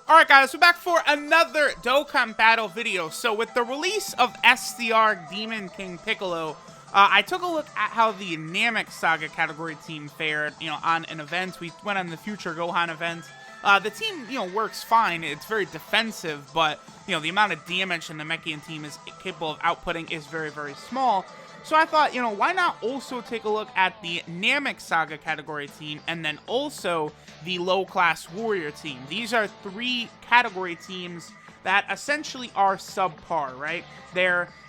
Alright guys, we're back for another Dokkan battle video. So with the release of SCR Demon King Piccolo, I took a look at how the NAMEK Saga category team fared, on an event. We went on the Future Gohan event. The team, works fine. It's very defensive, but, the amount of damage the Namekian team is capable of outputting is very, very small. So I thought, why not also take a look at the NAMEK Saga category team and then also the low-class warrior team. These are three category teams that essentially are subpar, right?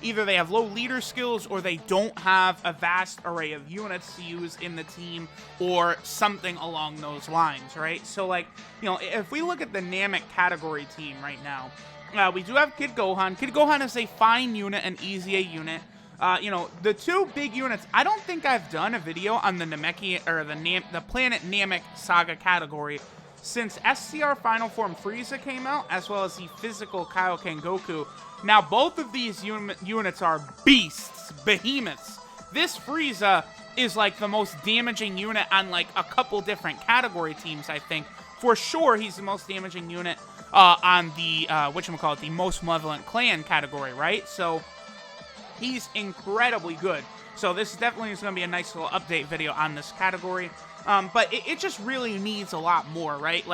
Either they have low leader skills or they don't have a vast array of units to use in the team or something along those lines, right? So, if we look at the NAMEK category team right now, we do have Kid Gohan. Kid Gohan is a fine unit, an easy A unit. The two big units, I don't think I've done a video on the Namekian, or the Planet Namek Saga category since SCR Final Form Frieza came out, as well as the physical Kaioken Goku. Now, both of these units are beasts, behemoths. This Frieza is, the most damaging unit on, a couple different category teams, I think. For sure, he's the most damaging unit on the, the Most Malevolent Clan category, right? So he's incredibly good. So this definitely is going to be a nice little update video on this category. But it just really needs a lot more, right?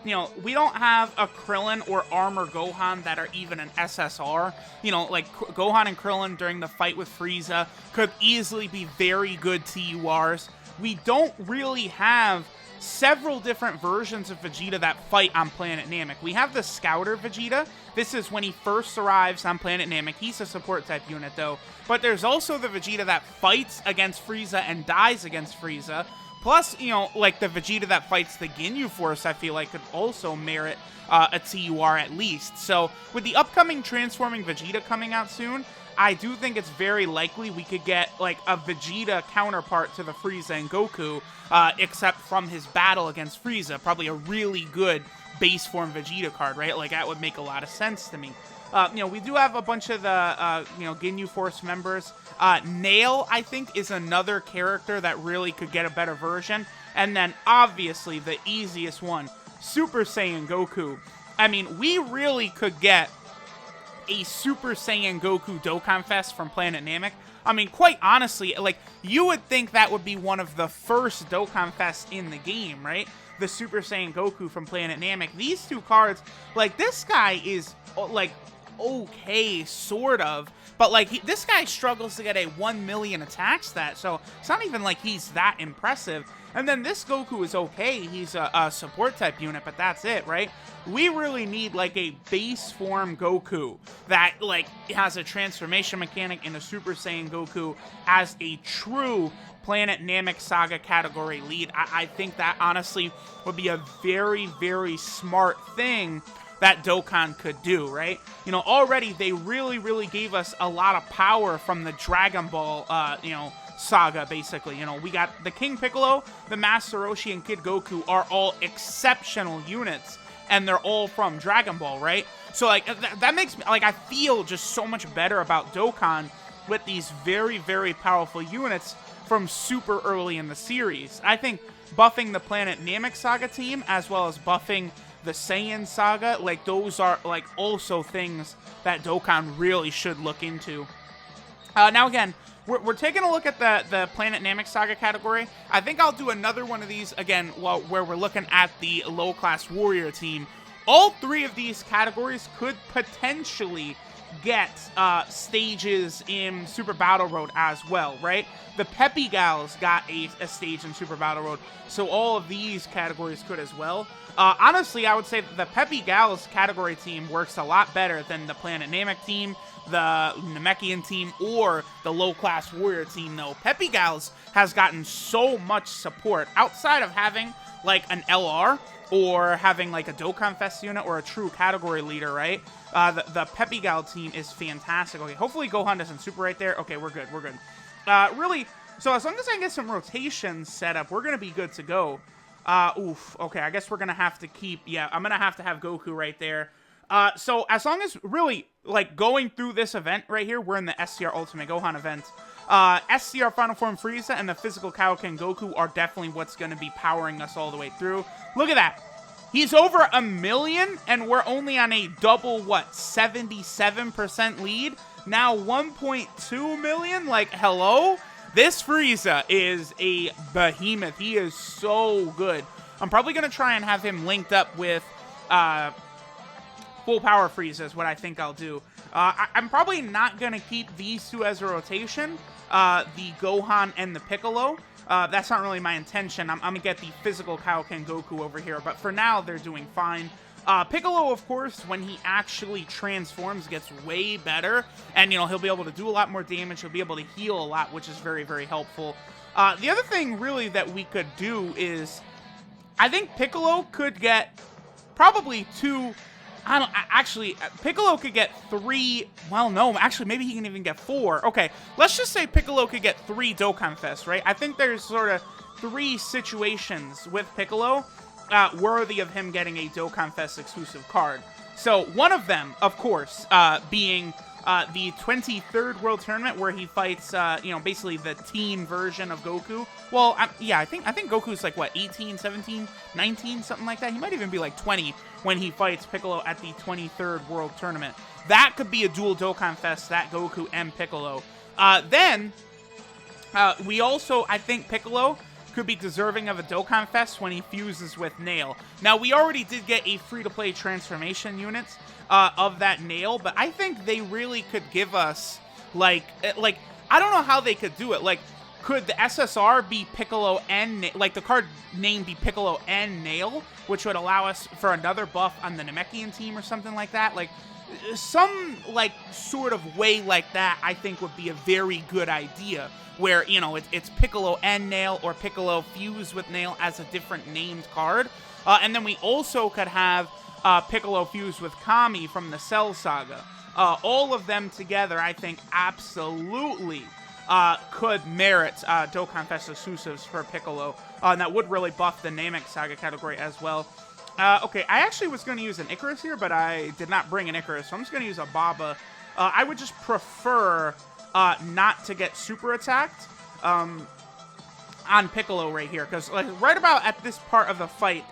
We don't have a Krillin or Armor Gohan that are even an SSR. Gohan and Krillin during the fight with Frieza could easily be very good TURs. We don't really have several different versions of Vegeta that fight on Planet Namek. We have the Scouter Vegeta. This is when he first arrives on Planet Namek. He's a support type unit though. But there's also the Vegeta that fights against Frieza and dies against Frieza. Plus, the Vegeta that fights the Ginyu Force, I feel like could also merit a TUR at least. So with the upcoming Transforming Vegeta coming out soon, I do think it's very likely we could get, a Vegeta counterpart to the Frieza and Goku, except from his battle against Frieza. Probably a really good base form Vegeta card, right? That would make a lot of sense to me. We do have a bunch of the, Ginyu Force members. Nail, I think, is another character that really could get a better version. And then, obviously, the easiest one, Super Saiyan Goku. I mean, we really could get a Super Saiyan Goku Dokkan Fest from Planet Namek. I mean, quite honestly, you would think that would be one of the first Dokkan Fests in the game, right? The Super Saiyan Goku from Planet Namek. These two cards, this guy is, okay, sort of. But, this guy struggles to get a 1 million attack stat, so it's not even like he's that impressive. And then this Goku is okay. He's a support type unit, but that's it, right? We really need, a base form Goku that, has a transformation mechanic in a Super Saiyan Goku as a true Planet Namek Saga category lead. I think that, honestly, would be a very, very smart thing that Dokkan could do, right? Already they really, really gave us a lot of power from the Dragon Ball, saga, basically. We got the King Piccolo, the Master Roshi, and Kid Goku are all exceptional units, and they're all from Dragon Ball, right? So, that makes me, I feel just so much better about Dokkan with these very, very powerful units from super early in the series. I think buffing the Planet Namek Saga team, as well as buffing the Saiyan Saga, those are, also things that Dokkan really should look into. Now, again, we're taking a look at the Planet Namek Saga category. I think I'll do another one of these, again, where we're looking at the low-class warrior team. All three of these categories could potentially get stages in Super Battle Road as well, right? The Peppy Gals got a stage in Super Battle Road, so all of these categories could as well. Honestly, I would say that the Peppy Gals category team works a lot better than the Planet Namek team, the Namekian team, or the low-class warrior team, though. Peppy Gals has gotten so much support outside of having, an LR, or having, a Dokkan Fest unit, or a true category leader, right? The Peppy Gal team is fantastic. Okay, hopefully Gohan doesn't super right there. Okay, we're good, we're good. Really, so as long as I get some rotations set up, we're going to be good to go. Okay, I guess we're going to have to keep, I'm going to have Goku right there. So as long as, really, going through this event right here, we're in the SCR Ultimate Gohan event. SCR Final Form Frieza and the physical Kaioken Goku are definitely what's going to be powering us all the way through. Look at that. He's over 1 million, and we're only on a double, what, 77% lead? Now 1.2 million? Like, hello? This Frieza is a behemoth. He is so good. I'm probably going to try and have him linked up with full power Frieza is what I think I'll do. I'm probably not going to keep these two as a rotation, the Gohan and the Piccolo. That's not really my intention. I'm going to get the physical Kaioken Goku over here, but for now, they're doing fine. Piccolo, of course, when he actually transforms, gets way better, and, you know, he'll be able to do a lot more damage, he'll be able to heal a lot, which is very, very helpful. The other thing, really, that we could do is, I think Piccolo could get probably 2... actually, Piccolo could get 3, well, no, actually, maybe he can even get 4. Okay, let's just say Piccolo could get 3 Dokkan Fest, right? I think there's sort of 3 situations with Piccolo worthy of him getting a Dokkan Fest exclusive card. So, one of them, of course, being the 23rd World Tournament, where he fights, you know, basically the teen version of Goku. Well, yeah, I think Goku's like, what, 18, 17, 19, something like that? He might even be like 20 when he fights Piccolo at the 23rd World Tournament. That could be a dual Dokkan Fest, that Goku and Piccolo. Then, we also, I think Piccolo could be deserving of a Dokkan Fest when he fuses with Nail. Now, we already did get a free-to-play transformation unit of that Nail, but I think they really could give us, like, I don't know how they could do it. Like, could the SSR be Piccolo and, like, the card name be Piccolo and Nail, which would allow us for another buff on the Namekian team or something like that? Like, some, like, sort of way like that, I think would be a very good idea, where, you know, it's Piccolo and Nail, or Piccolo fused with Nail as a different named card. And then we also could have Piccolo fused with Kami from the Cell Saga. All of them together, I think, absolutely could merit Dokkan Fest exclusives for Piccolo. And that would really buff the Namek Saga category as well. Okay, I actually was going to use an Icarus here, but I did not bring an Icarus, so I'm just going to use a Baba. I would just prefer not to get super attacked on Piccolo right here, because like, right about at this part of the fight,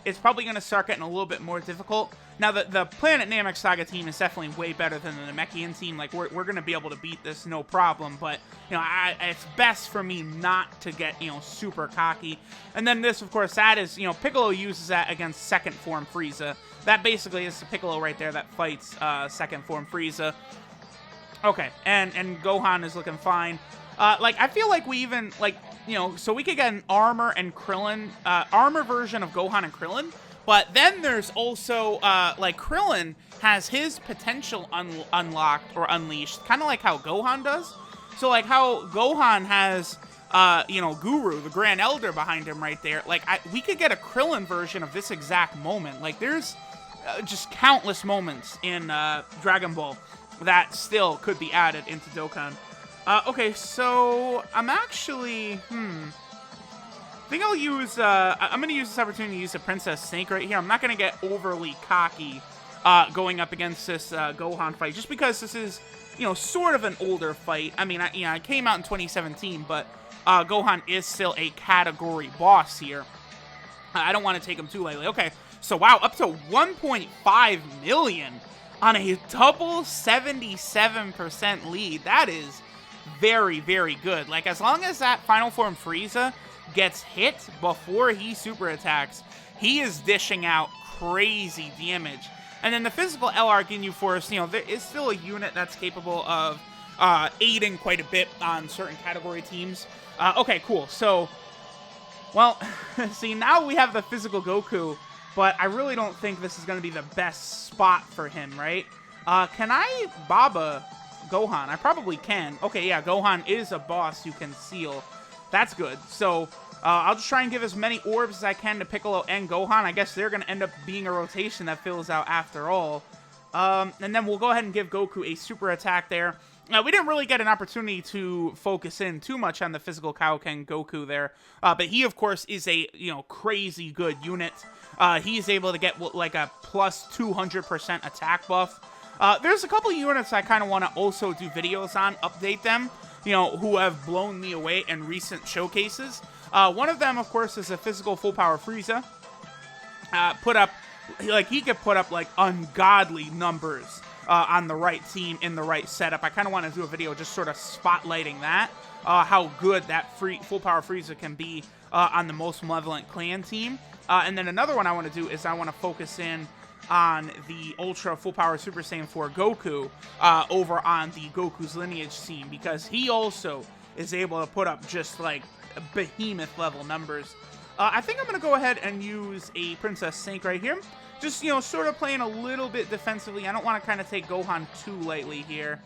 it's probably going to start getting a little bit more difficult. Now, the Planet Namek Saga team is definitely way better than the Namekian team. Like, we're going to be able to beat this no problem, but, you know, it's best for me not to get, you know, super cocky. And then this, of course, that is, you know, Piccolo uses that against second form Frieza. That basically is the Piccolo right there that fights second form Frieza. Okay, and Gohan is looking fine. Like, I feel like we even, like, you know, so we could get an Armor and Krillin, Armor version of Gohan and Krillin, but then there's also, like, Krillin has his potential unlocked or unleashed, kind of like how Gohan does. So, like, how Gohan has, you know, Guru, the Grand Elder, behind him right there. Like, we could get a Krillin version of this exact moment. Like, there's just countless moments in Dragon Ball that still could be added into Dokkan. Okay, so I'm actually, I think I'll use, I'm going to use this opportunity to use a Princess Snake right here. I'm not going to get overly cocky going up against this Gohan fight, just because this is, you know, sort of an older fight. I mean, I came out in 2017, but Gohan is still a category boss here. I don't want to take him too lightly. Okay, so wow, up to 1.5 million on a double 77% lead. That is very, very good. Like, as long as that final form Frieza gets hit before he super attacks, he is dishing out crazy damage. And then the physical LR Ginyu Force, you know, there is still a unit that's capable of aiding quite a bit on certain category teams. Okay, cool. So, well, see, now we have the physical Goku, but I really don't think this is going to be the best spot for him, right? Can I Baba Gohan? I probably can. Okay, yeah, Gohan is a boss you can seal. That's good. So, I'll just try and give as many orbs as I can to Piccolo and Gohan. I guess they're going to end up being a rotation that fills out after all. And then we'll go ahead and give Goku a super attack there. We didn't really get an opportunity to focus in too much on the physical Kaioken Goku there. But he, of course, is a, you know, crazy good unit. He's able to get, like, a plus 200% attack buff. There's a couple units I kind of want to also do videos on, update them, you know, who have blown me away in recent showcases. One of them, of course, is a physical full power Frieza. put up, like, he could put up, like, ungodly numbers on the right team in the right setup. I kind of want to do a video just sort of spotlighting that, how good that full power Frieza can be on the most malevolent clan team. And then another one I want to do is I want to focus in on the Ultra Full Power Super Saiyan 4 Goku over on the Goku's Lineage team, because he also is able to put up just like behemoth level numbers. I think I'm going to go ahead and use a Princess Sync right here. Just, you know, sort of playing a little bit defensively. I don't want to kind of take Gohan too lightly here.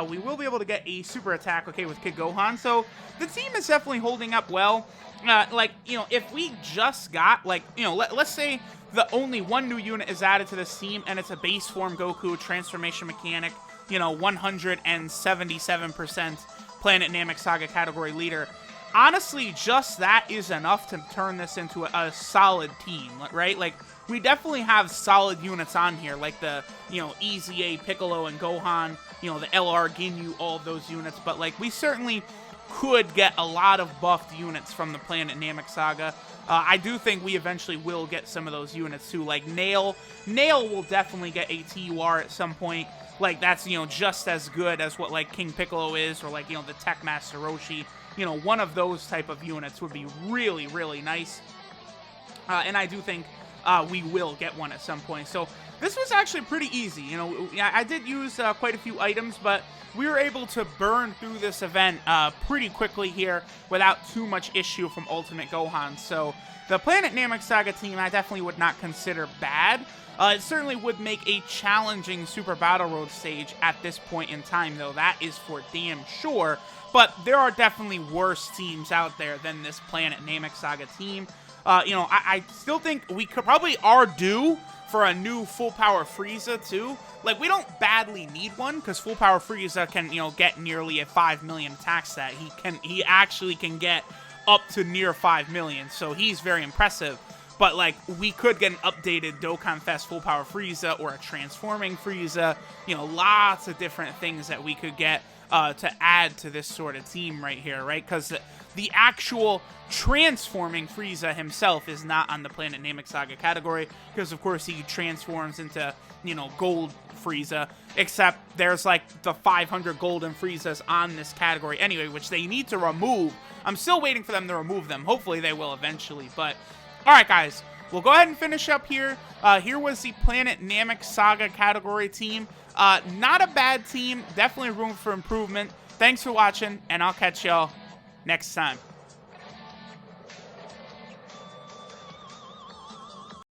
We will be able to get a super attack, okay, with Kid Gohan. So the team is definitely holding up well. Like, you know, if we just got, like, you know, let's say the only one new unit is added to this team, and it's a base form Goku transformation mechanic, you know, 177% Planet Namek Saga category leader. Honestly, just that is enough to turn this into a solid team, right? Like, we definitely have solid units on here, like the, you know, EZA, Piccolo, and Gohan, you know, the LR, Ginyu, all of those units, but, like, we certainly could get a lot of buffed units from the Planet Namek Saga. I do think we eventually will get some of those units too, like Nail. Nail will definitely get a TUR at some point. Like, that's, you know, just as good as what, like, King Piccolo is, or, like, you know, the Tech Master Roshi. You know, one of those type of units would be really, really nice. And I do think we will get one at some point. So this was actually pretty easy. You know, I did use quite a few items, but we were able to burn through this event pretty quickly here without too much issue from Ultimate Gohan. So the Planet Namek Saga team I definitely would not consider bad. It certainly would make a challenging Super Battle Road stage at this point in time, though. That is for damn sure. But there are definitely worse teams out there than this Planet Namek Saga team. You know, I still think we could probably are due for a new Full Power Frieza, too. Like, we don't badly need one, because Full Power Frieza can, you know, get nearly a 5 million attack stat. He actually can get up to near 5 million, so he's very impressive. But, like, we could get an updated Dokkan Fest Full Power Frieza or a Transforming Frieza. You know, lots of different things that we could get to add to this sort of team right here, right? Because the actual transforming Frieza himself is not on the Planet Namek Saga category, because, of course, he transforms into, you know, Gold Frieza, except there's, like, the 500 Golden Friezas on this category anyway, which they need to remove. I'm still waiting for them to remove them. Hopefully they will eventually, but alright, guys, we'll go ahead and finish up here. Here was the Planet Namek Saga category team. Not a bad team. Definitely room for improvement. Thanks for watching, and I'll catch y'all next time.